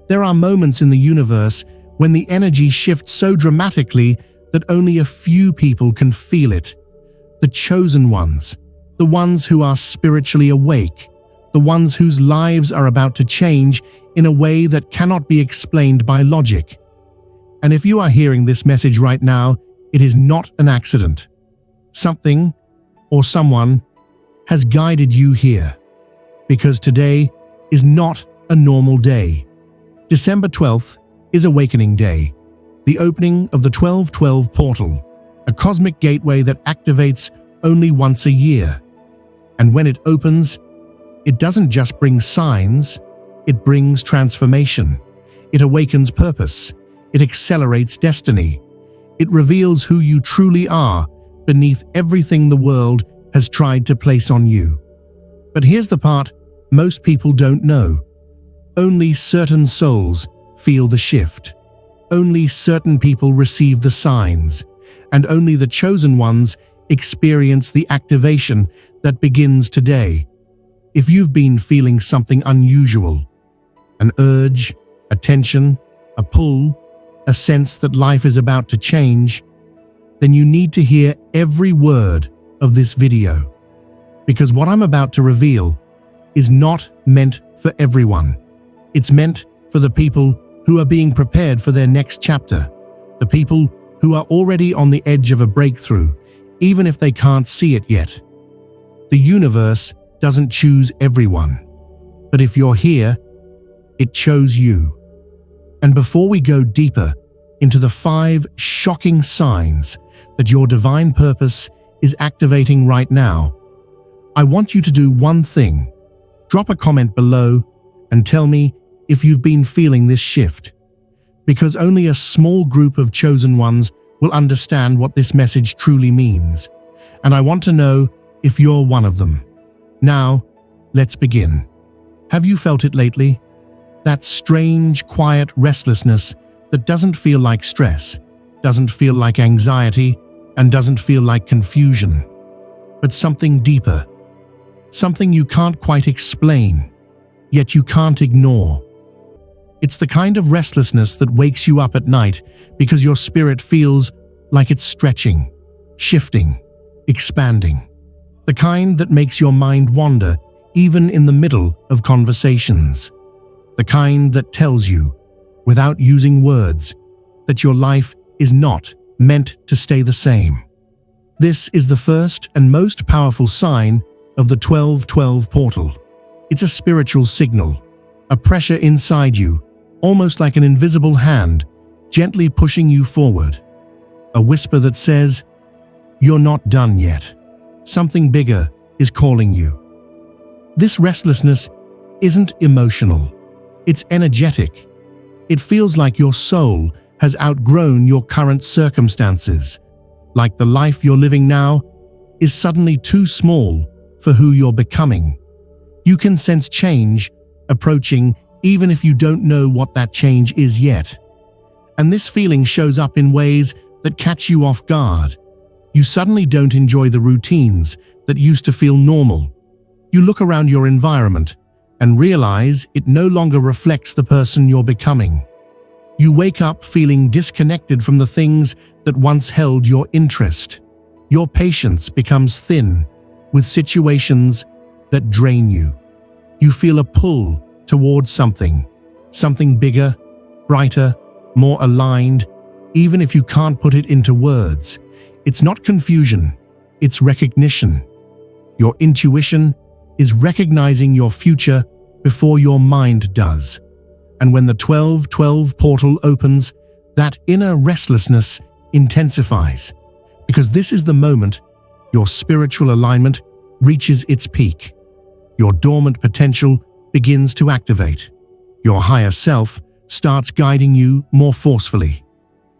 There are moments in the universe when the energy shifts so dramatically that only a few people can feel it. The chosen ones, the ones who are spiritually awake, the ones whose lives are about to change in a way that cannot be explained by logic. And if you are hearing this message right now, it is not an accident. Something or someone has guided you here, because today is not a normal day. December 12th is Awakening Day, the opening of the 1212 portal, a cosmic gateway that activates only once a year. And when it opens, it doesn't just bring signs, it brings transformation. It awakens purpose. It accelerates destiny. It reveals who you truly are beneath everything the world has tried to place on you. But here's the part most people don't know. Only certain souls feel the shift. Only certain people receive the signs, and only the chosen ones experience the activation that begins today. If you've been feeling something unusual, an urge, a tension, a pull, a sense that life is about to change, then you need to hear every word of this video. Because what I'm about to reveal is not meant for everyone. It's meant for the people who are being prepared for their next chapter, the people who are already on the edge of a breakthrough, even if they can't see it yet. The universe doesn't choose everyone, but if you're here, it chose you. And before we go deeper into the 5 shocking signs that your divine purpose is activating right now, I want you to do one thing. Drop a comment below and tell me if you've been feeling this shift, because only a small group of chosen ones will understand what this message truly means, and I want to know if you're one of them. Now, let's begin. Have you felt it lately? That strange, quiet restlessness that doesn't feel like stress, doesn't feel like anxiety, and doesn't feel like confusion, but something deeper, something you can't quite explain, yet you can't ignore. It's the kind of restlessness that wakes you up at night because your spirit feels like it's stretching, shifting, expanding. The kind that makes your mind wander even in the middle of conversations. The kind that tells you, without using words, that your life is not meant to stay the same. This is the first and most powerful sign of the 1212 portal. It's a spiritual signal, a pressure inside you, almost like an invisible hand, gently pushing you forward. A whisper that says, "You're not done yet. Something bigger is calling you." This restlessness isn't emotional. It's energetic. It feels like your soul has outgrown your current circumstances, like the life you're living now is suddenly too small for who you're becoming. You can sense change approaching even if you don't know what that change is yet. And this feeling shows up in ways that catch you off guard. You suddenly don't enjoy the routines that used to feel normal. You look around your environment and realize it no longer reflects the person you're becoming. You wake up feeling disconnected from the things that once held your interest. Your patience becomes thin with situations that drain you. You feel a pull towards something bigger, brighter, more aligned, even if you can't put it into words. It's not confusion, it's recognition. Your intuition is recognizing your future before your mind does. And when the 1212 portal opens, that inner restlessness intensifies, because this is the moment your spiritual alignment reaches its peak. Your dormant potential begins to activate. Your higher self starts guiding you more forcefully.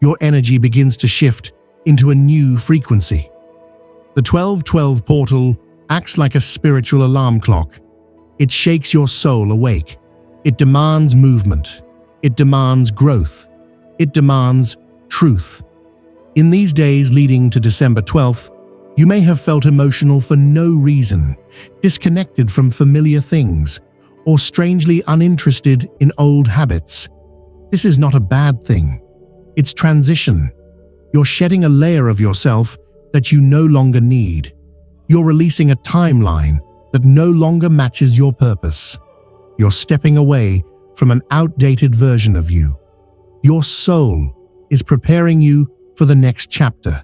Your energy begins to shift into a new frequency. The 1212 portal acts like a spiritual alarm clock. It shakes your soul awake. It demands movement. It demands growth. It demands truth. In these days leading to December 12th, you may have felt emotional for no reason, disconnected from familiar things, or strangely uninterested in old habits. This is not a bad thing. It's transition. You're shedding a layer of yourself that you no longer need. You're releasing a timeline that no longer matches your purpose. You're stepping away from an outdated version of you. Your soul is preparing you for the next chapter.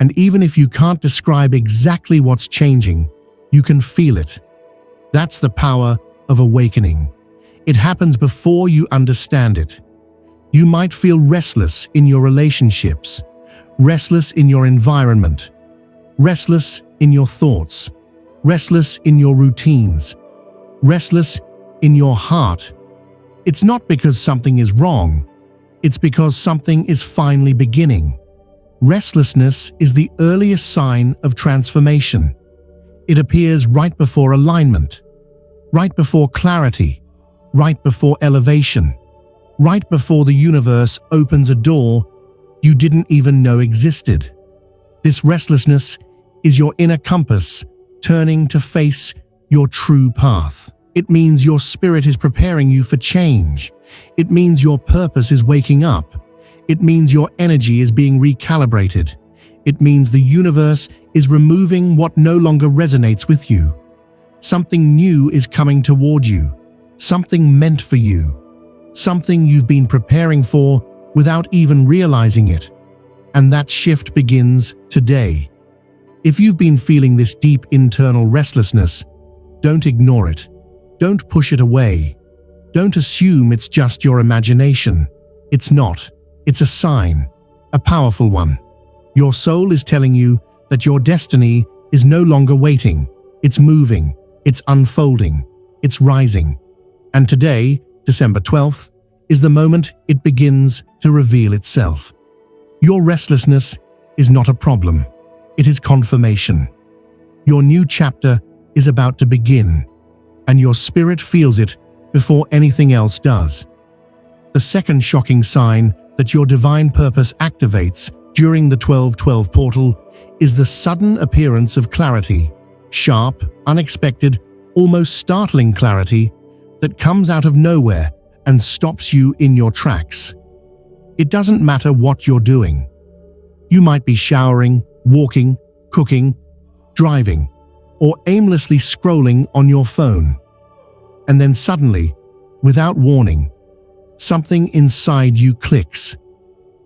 And even if you can't describe exactly what's changing, you can feel it. That's the power of awakening. It happens before you understand it. You might feel restless in your relationships, restless in your environment, restless in your thoughts, restless in your routines, restless in your heart. It's not because something is wrong. It's because something is finally beginning. Restlessness is the earliest sign of transformation. It appears right before alignment, right before clarity, right before elevation, right before the universe opens a door you didn't even know existed. This restlessness is your inner compass turning to face your true path. It means your spirit is preparing you for change. It means your purpose is waking up. It means your energy is being recalibrated. It means the universe is removing what no longer resonates with you. Something new is coming toward you, something meant for you, something you've been preparing for without even realizing it. And that shift begins today. If you've been feeling this deep internal restlessness, don't ignore it. Don't push it away. Don't assume it's just your imagination. It's not. It's a sign, a powerful one. Your soul is telling you that your destiny is no longer waiting. It's moving. It's unfolding. It's rising. And today, December 12th, is the moment it begins to reveal itself. Your restlessness is not a problem. It is confirmation. Your new chapter is about to begin, and your spirit feels it before anything else does. The second shocking sign that your divine purpose activates during the 12/12 portal is the sudden appearance of clarity, sharp, unexpected, almost startling clarity that comes out of nowhere and stops you in your tracks. It doesn't matter what you're doing. You might be showering, walking, cooking, driving, or aimlessly scrolling on your phone. And then suddenly, without warning, something inside you clicks.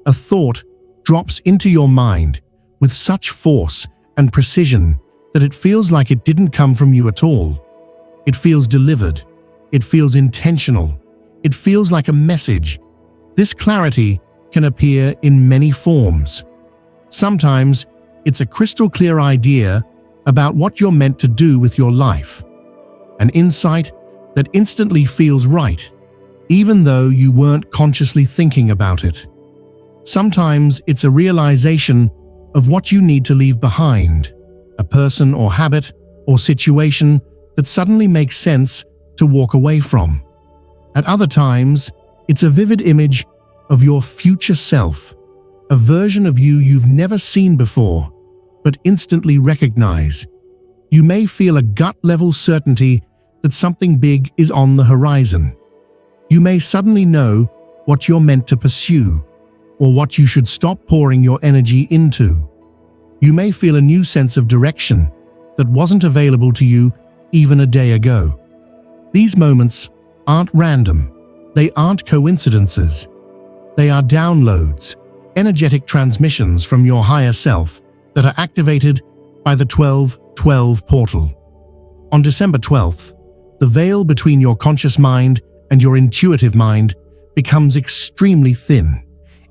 A thought drops into your mind with such force and precision that it feels like it didn't come from you at all. It feels delivered. It feels intentional. It feels like a message. This clarity can appear in many forms. Sometimes it's a crystal clear idea about what you're meant to do with your life. An insight that instantly feels right, even though you weren't consciously thinking about it. Sometimes it's a realization of what you need to leave behind, a person or habit or situation that suddenly makes sense to walk away from. At other times, it's a vivid image of your future self, a version of you you've never seen before, but instantly recognize. You may feel a gut-level certainty that something big is on the horizon. You may suddenly know what you're meant to pursue, or what you should stop pouring your energy into. You may feel a new sense of direction that wasn't available to you even a day ago. These moments aren't random. They aren't coincidences. They are downloads, energetic transmissions from your higher self that are activated by the 12/12 portal. On December 12th, the veil between your conscious mind and your intuitive mind becomes extremely thin.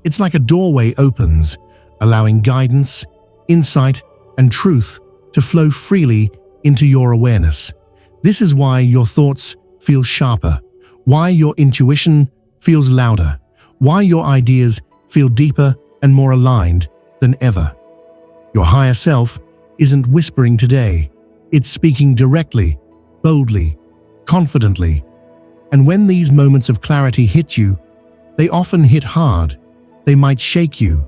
It's like a doorway opens, allowing guidance, insight, and truth to flow freely into your awareness. This is why your thoughts feel sharper, why your intuition feels louder, why your ideas feel deeper and more aligned than ever. Your higher self isn't whispering today. It's speaking directly, boldly, confidently. And when these moments of clarity hit you, they often hit hard. They might shake you.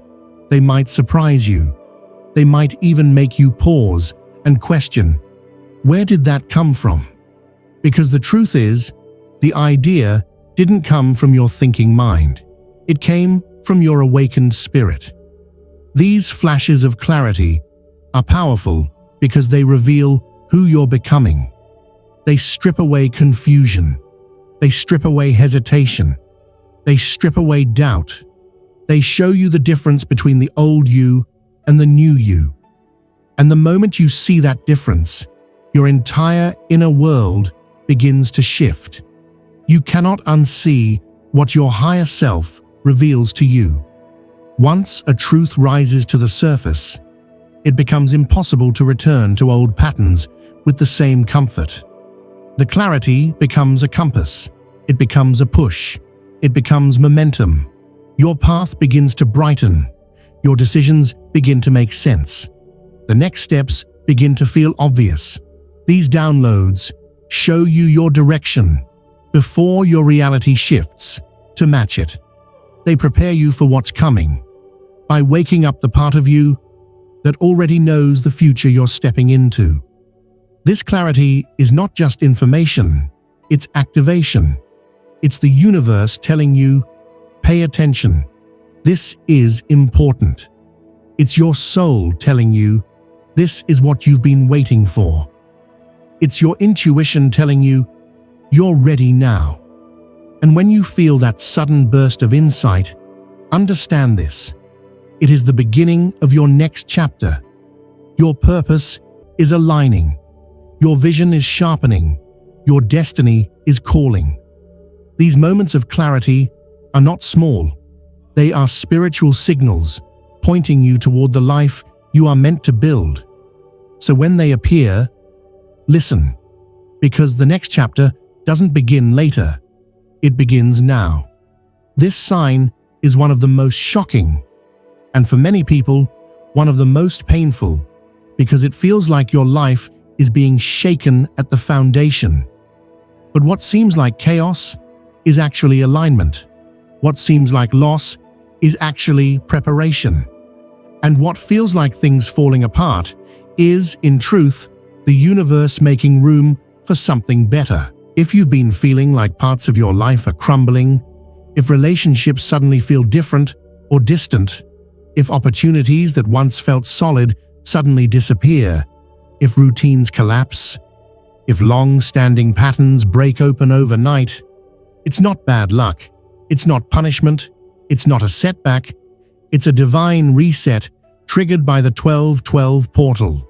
They might surprise you. They might even make you pause and question, where did that come from? Because the truth is, the idea didn't come from your thinking mind. It came from your awakened spirit. These flashes of clarity are powerful because they reveal who you're becoming. They strip away confusion. They strip away hesitation. They strip away doubt. They show you the difference between the old you and the new you. And the moment you see that difference, your entire inner world begins to shift. You cannot unsee what your higher self reveals to you. Once a truth rises to the surface, it becomes impossible to return to old patterns with the same comfort. The clarity becomes a compass. It becomes a push. It becomes momentum. Your path begins to brighten. Your decisions begin to make sense. The next steps begin to feel obvious. These downloads show you your direction before your reality shifts to match it. They prepare you for what's coming by waking up the part of you that already knows the future you're stepping into. This clarity is not just information, it's activation. It's the universe telling you, pay attention. This is important. It's your soul telling you, this is what you've been waiting for. It's your intuition telling you, you're ready now. And when you feel that sudden burst of insight, understand this. It is the beginning of your next chapter. Your purpose is aligning. Your vision is sharpening. Your destiny is calling. These moments of clarity are not small. They are spiritual signals pointing you toward the life you are meant to build. So when they appear, listen, because the next chapter doesn't begin later. It begins now. This sign is one of the most shocking, and for many people, one of the most painful, because it feels like your life is being shaken at the foundation. But what seems like chaos is actually alignment. What seems like loss is actually preparation. And what feels like things falling apart is, in truth, the universe making room for something better. If you've been feeling like parts of your life are crumbling, if relationships suddenly feel different or distant, if opportunities that once felt solid suddenly disappear, if routines collapse, if long-standing patterns break open overnight, it's not bad luck, it's not punishment, it's not a setback, it's a divine reset triggered by the 12-12 portal.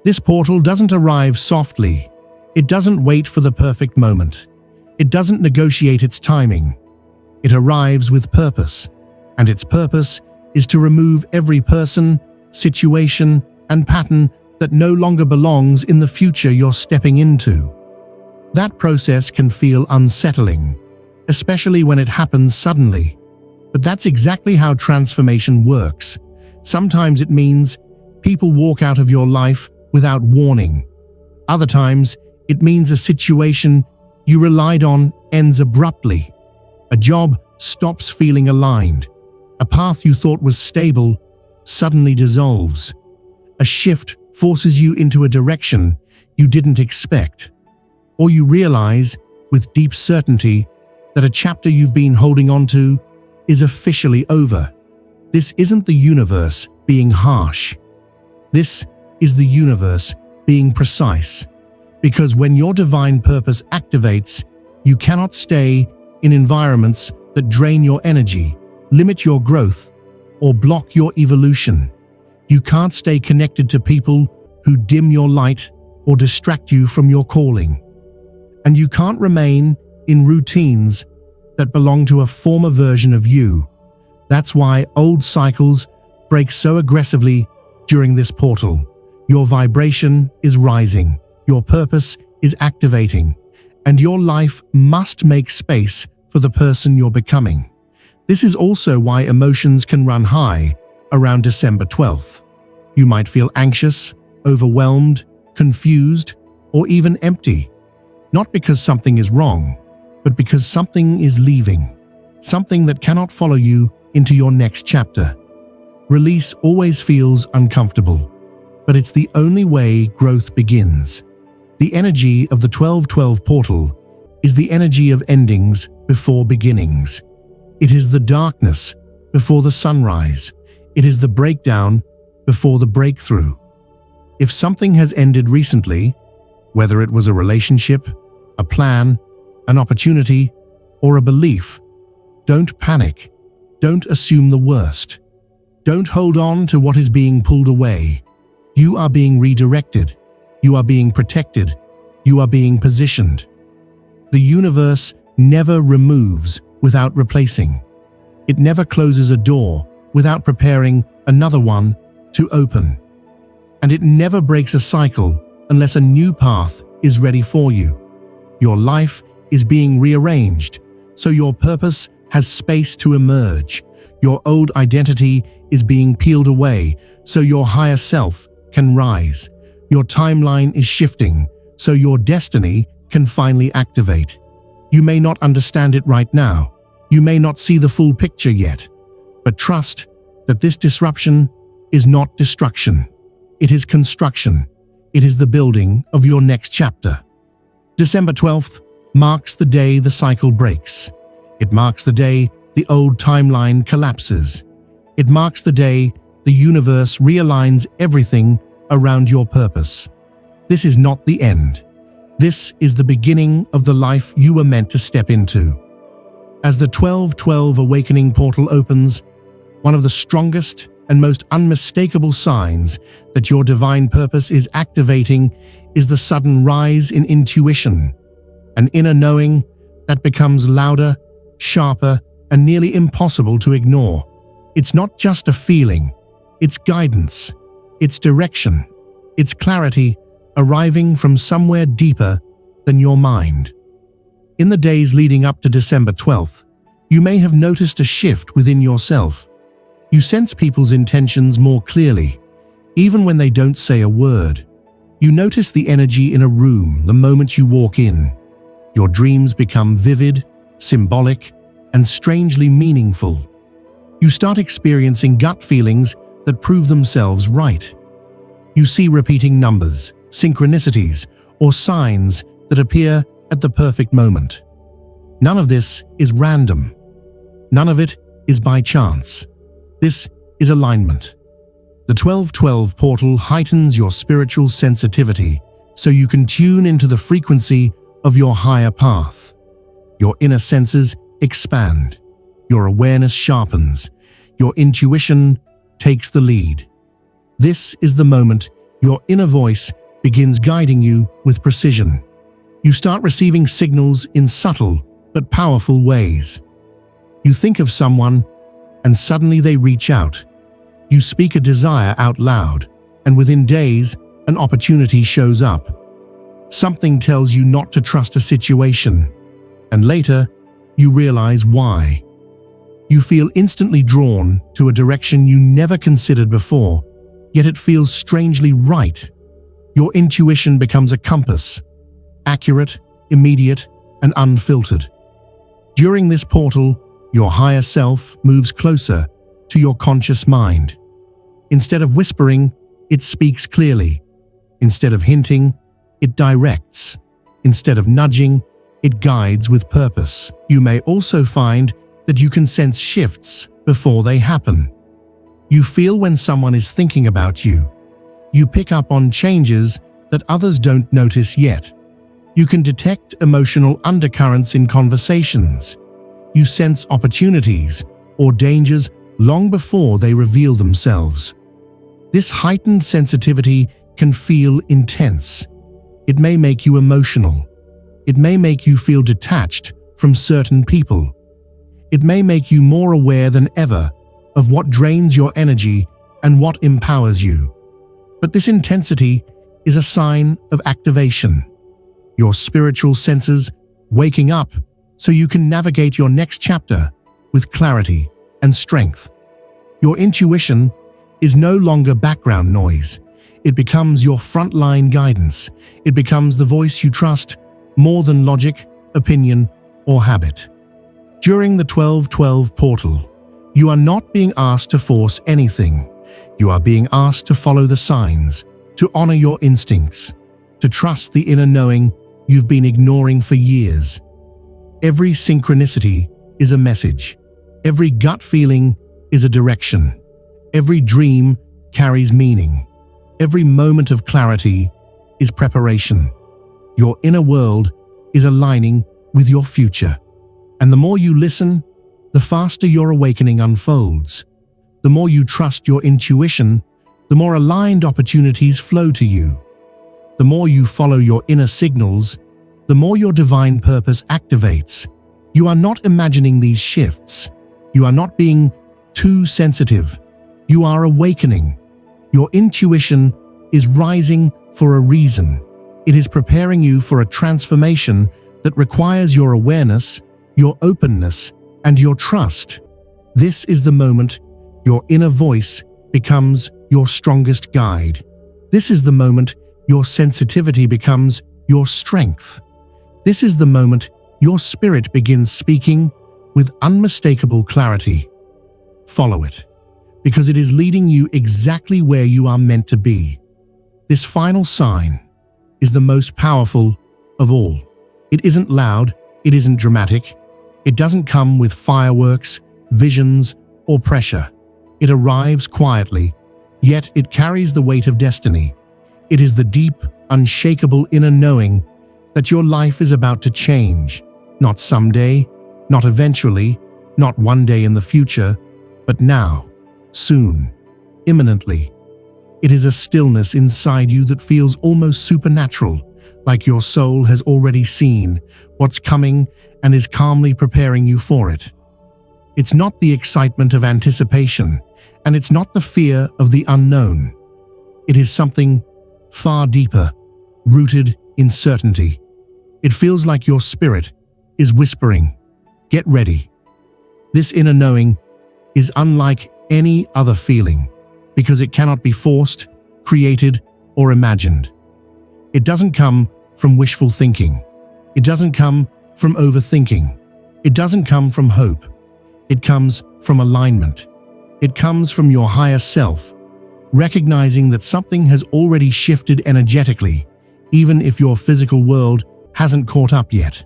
This portal doesn't arrive softly. It doesn't wait for the perfect moment. It doesn't negotiate its timing. It arrives with purpose, and its purpose is to remove every person, situation, and pattern that no longer belongs in the future you're stepping into. That process can feel unsettling, especially when it happens suddenly. But that's exactly how transformation works. Sometimes it means people walk out of your life without warning. Other times, it means a situation you relied on ends abruptly. A job stops feeling aligned. A path you thought was stable suddenly dissolves. A shift forces you into a direction you didn't expect. Or you realize, with deep certainty, that a chapter you've been holding on to is officially over. This isn't the universe being harsh. This is the universe being precise. Because when your divine purpose activates, you cannot stay in environments that drain your energy, limit your growth, or block your evolution. You can't stay connected to people who dim your light or distract you from your calling. And you can't remain in routines that belong to a former version of you. That's why old cycles break so aggressively during this portal. Your vibration is rising, your purpose is activating, and your life must make space for the person you're becoming. This is also why emotions can run high around December 12th. You might feel anxious, overwhelmed, confused, or even empty. Not because something is wrong, but because something is leaving. Something that cannot follow you into your next chapter. Release always feels uncomfortable, but it's the only way growth begins. The energy of the 12-12 portal is the energy of endings before beginnings. It is the darkness before the sunrise. It is the breakdown before the breakthrough. If something has ended recently, whether it was a relationship, a plan, an opportunity, or a belief, don't panic. Don't assume the worst. Don't hold on to what is being pulled away. You are being redirected. You are being protected. You are being positioned. The universe never removes without replacing. It never closes a door without preparing another one to open. And it never breaks a cycle unless a new path is ready for you. Your life is being rearranged, so your purpose has space to emerge. Your old identity is being peeled away, so your higher self can rise. Your timeline is shifting, so your destiny can finally activate. You may not understand it right now. You may not see the full picture yet, but trust that this disruption is not destruction. It is construction. It is the building of your next chapter. December 12th marks the day the cycle breaks. It marks the day the old timeline collapses. It marks the day the universe realigns everything around your purpose. This is not the end. This is the beginning of the life you were meant to step into. As the 12-12 awakening portal opens, one of the strongest and most unmistakable signs that your divine purpose is activating is the sudden rise in intuition, an inner knowing that becomes louder, sharper, and nearly impossible to ignore. It's not just a feeling, it's guidance, it's direction, it's clarity arriving from somewhere deeper than your mind. In the days leading up to December 12th, you may have noticed a shift within yourself. You sense people's intentions more clearly, even when they don't say a word. You notice the energy in a room the moment you walk in. Your dreams become vivid, symbolic, and strangely meaningful. You start experiencing gut feelings that prove themselves right. You see repeating numbers, synchronicities, or signs that appear at the perfect moment. None of this is random. None of it is by chance. This is alignment. The 12-12 portal heightens your spiritual sensitivity so you can tune into the frequency of your higher path. Your inner senses expand. Your awareness sharpens. Your intuition takes the lead. This is the moment your inner voice begins guiding you with precision. You start receiving signals in subtle but powerful ways. You think of someone, and suddenly they reach out. You speak a desire out loud, and within days, an opportunity shows up. Something tells you not to trust a situation, and later, you realize why. You feel instantly drawn to a direction you never considered before, yet it feels strangely right. Your intuition becomes a compass, accurate, immediate, and unfiltered. During this portal, your higher self moves closer to your conscious mind. Instead of whispering, it speaks clearly. Instead of hinting, it directs. Instead of nudging, it guides with purpose. You may also find that you can sense shifts before they happen. You feel when someone is thinking about you. You pick up on changes that others don't notice yet. You can detect emotional undercurrents in conversations. You sense opportunities or dangers long before they reveal themselves. This heightened sensitivity can feel intense. It may make you emotional. It may make you feel detached from certain people. It may make you more aware than ever of what drains your energy and what empowers you. But this intensity is a sign of activation. Your spiritual senses waking up so you can navigate your next chapter with clarity and strength. Your intuition is no longer background noise. It becomes your frontline guidance. It becomes the voice you trust more than logic, opinion, or habit. During the 12-12 portal, you are not being asked to force anything. You are being asked to follow the signs, to honor your instincts, to trust the inner knowing you've been ignoring for years. Every synchronicity is a message. Every gut feeling is a direction. Every dream carries meaning. Every moment of clarity is preparation. Your inner world is aligning with your future. And the more you listen, the faster your awakening unfolds. The more you trust your intuition, the more aligned opportunities flow to you. The more you follow your inner signals, the more your divine purpose activates. You are not imagining these shifts. You are not being too sensitive. You are awakening. Your intuition is rising for a reason. It is preparing you for a transformation that requires your awareness, your openness, and your trust. This is the moment your inner voice becomes your strongest guide. This is the moment your sensitivity becomes your strength. This is the moment your spirit begins speaking with unmistakable clarity. Follow it, because it is leading you exactly where you are meant to be. This final sign is the most powerful of all. It isn't loud, it isn't dramatic, it doesn't come with fireworks, visions, or pressure. It arrives quietly, yet it carries the weight of destiny. It is the deep, unshakable inner knowing that your life is about to change. Not someday, not eventually, not one day in the future, but now, soon, imminently. It is a stillness inside you that feels almost supernatural, like your soul has already seen what's coming and is calmly preparing you for it. It's not the excitement of anticipation, and it's not the fear of the unknown. It is something far deeper, rooted in certainty. It feels like your spirit is whispering, "Get ready." This inner knowing is unlike any other feeling because it cannot be forced, created, or imagined. It doesn't come from wishful thinking. It doesn't come from overthinking. It doesn't come from hope. It comes from alignment. It comes from your higher self, recognizing that something has already shifted energetically, even if your physical world hasn't caught up yet.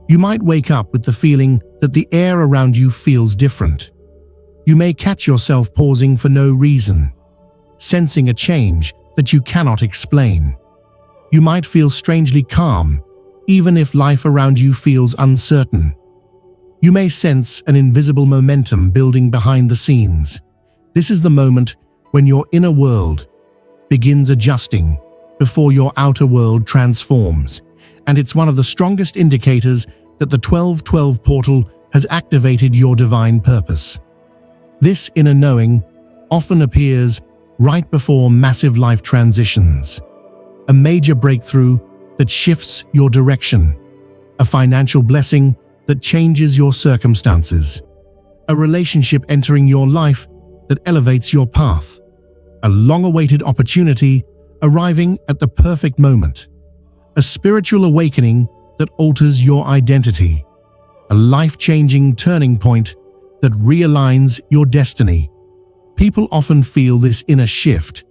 You might wake up with the feeling that the air around you feels different. You may catch yourself pausing for no reason, sensing a change that you cannot explain. You might feel strangely calm, even if life around you feels uncertain. You may sense an invisible momentum building behind the scenes. This is the moment when your inner world begins adjusting before your outer world transforms, and it's one of the strongest indicators that the 1212 portal has activated your divine purpose. This inner knowing often appears right before massive life transitions, a major breakthrough that shifts your direction, a financial blessing that changes your circumstances, a relationship entering your life that elevates your path, a long-awaited opportunity arriving at the perfect moment, a spiritual awakening that alters your identity, a life-changing turning point that realigns your destiny. People often feel this inner shift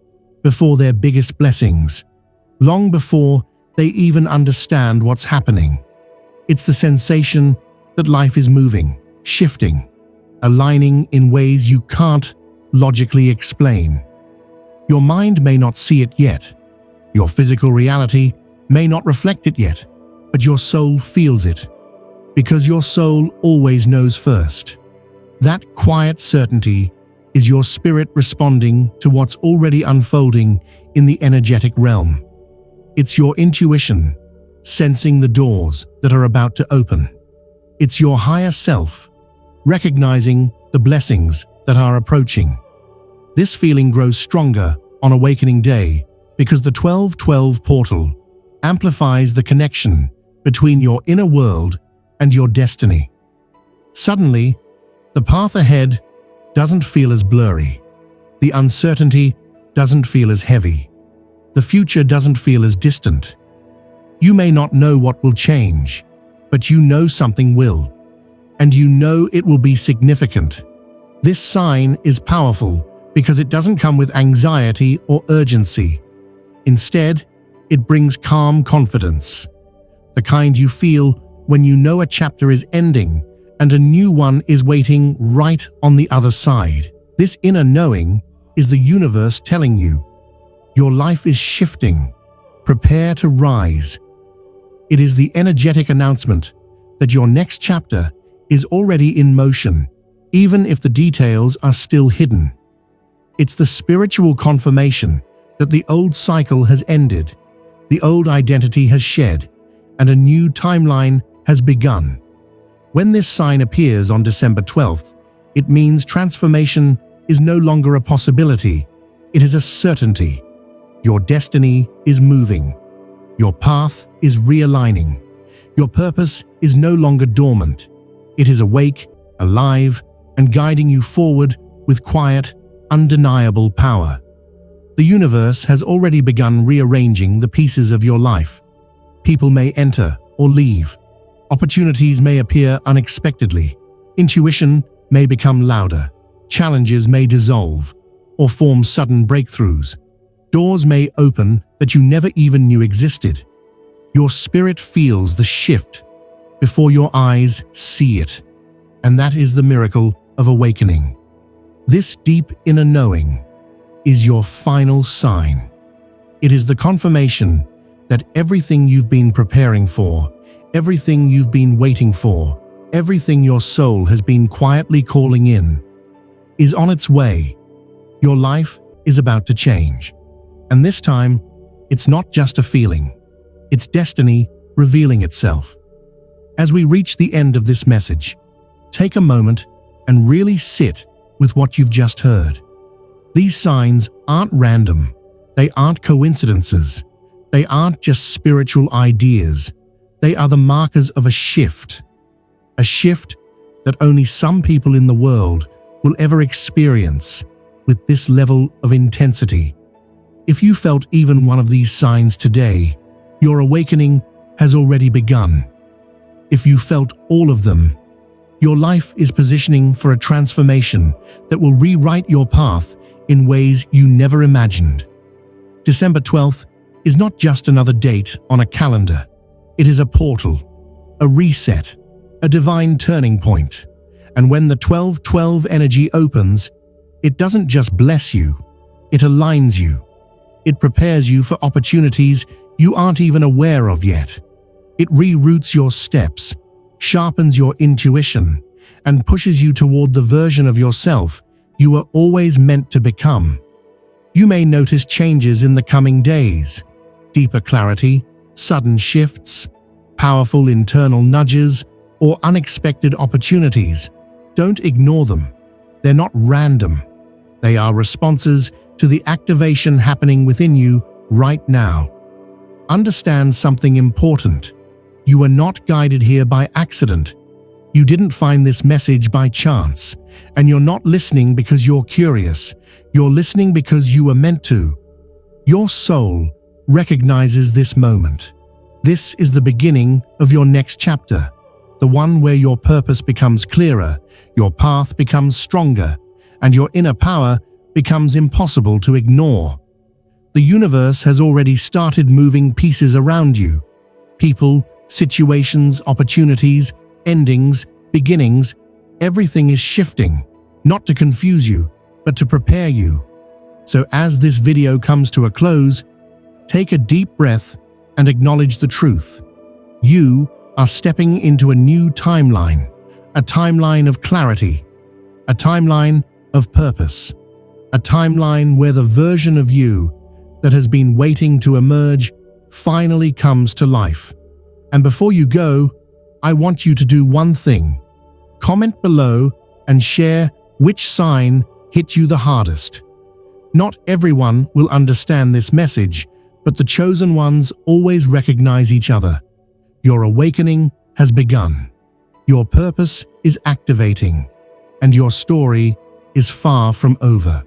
before their biggest blessings, long before they even understand what's happening. It's the sensation that life is moving, shifting, aligning in ways you can't logically explain. Your mind may not see it yet. Your physical reality may not reflect it yet, but your soul feels it, because your soul always knows first. That quiet certainty is your spirit responding to what's already unfolding in the energetic realm. It's your intuition, sensing the doors that are about to open. It's your higher self, recognizing the blessings that are approaching. This feeling grows stronger on Awakening Day because the 1212 portal amplifies the connection between your inner world and your destiny. Suddenly, the path ahead doesn't feel as blurry. The uncertainty doesn't feel as heavy. The future doesn't feel as distant. You may not know what will change, but you know something will, and you know it will be significant. This sign is powerful because it doesn't come with anxiety or urgency. Instead, it brings calm confidence, the kind you feel when you know a chapter is ending and a new one is waiting right on the other side. This inner knowing is the universe telling you, your life is shifting. Prepare to rise. It is the energetic announcement that your next chapter is already in motion, even if the details are still hidden. It's the spiritual confirmation that the old cycle has ended, the old identity has shed, and a new timeline has begun. When this sign appears on December 12th, it means transformation is no longer a possibility, it is a certainty. Your destiny is moving. Your path is realigning. Your purpose is no longer dormant. It is awake, alive, and guiding you forward with quiet, undeniable power. The universe has already begun rearranging the pieces of your life. People may enter or leave. Opportunities may appear unexpectedly. Intuition may become louder. Challenges may dissolve or form sudden breakthroughs. Doors may open that you never even knew existed. Your spirit feels the shift before your eyes see it, and that is the miracle of awakening. This deep inner knowing is your final sign. It is the confirmation that everything you've been preparing for, everything you've been waiting for, everything your soul has been quietly calling in, is on its way. Your life is about to change. And this time, it's not just a feeling. It's destiny revealing itself. As we reach the end of this message, take a moment and really sit with what you've just heard. These signs aren't random. They aren't coincidences. They aren't just spiritual ideas. They are the markers of a shift that only some people in the world will ever experience with this level of intensity. If you felt even one of these signs today, your awakening has already begun. If you felt all of them, your life is positioning for a transformation that will rewrite your path in ways you never imagined. December 12th is not just another date on a calendar. It is a portal, a reset, a divine turning point. And when the 12-12 energy opens, it doesn't just bless you, it aligns you. It prepares you for opportunities you aren't even aware of yet. It reroutes your steps, sharpens your intuition, and pushes you toward the version of yourself you were always meant to become. You may notice changes in the coming days, deeper clarity, sudden shifts, powerful internal nudges, or unexpected opportunities. Don't ignore them. They're not random. They are responses to the activation happening within you right now. Understand something important. You are not guided here by accident. You didn't find this message by chance, and you're not listening because you're curious. You're listening because you were meant to. Your soul recognizes this moment. This is the beginning of your next chapter, the one where your purpose becomes clearer, your path becomes stronger, and your inner power becomes impossible to ignore. The universe has already started moving pieces around you. People, situations, opportunities, endings, beginnings, everything is shifting, not to confuse you, but to prepare you. So as this video comes to a close, take a deep breath and acknowledge the truth. You are stepping into a new timeline, a timeline of clarity, a timeline of purpose, a timeline where the version of you that has been waiting to emerge finally comes to life. And before you go, I want you to do one thing. Comment below and share which sign hit you the hardest. Not everyone will understand this message, but the chosen ones always recognize each other. Your awakening has begun. Your purpose is activating, and your story is far from over.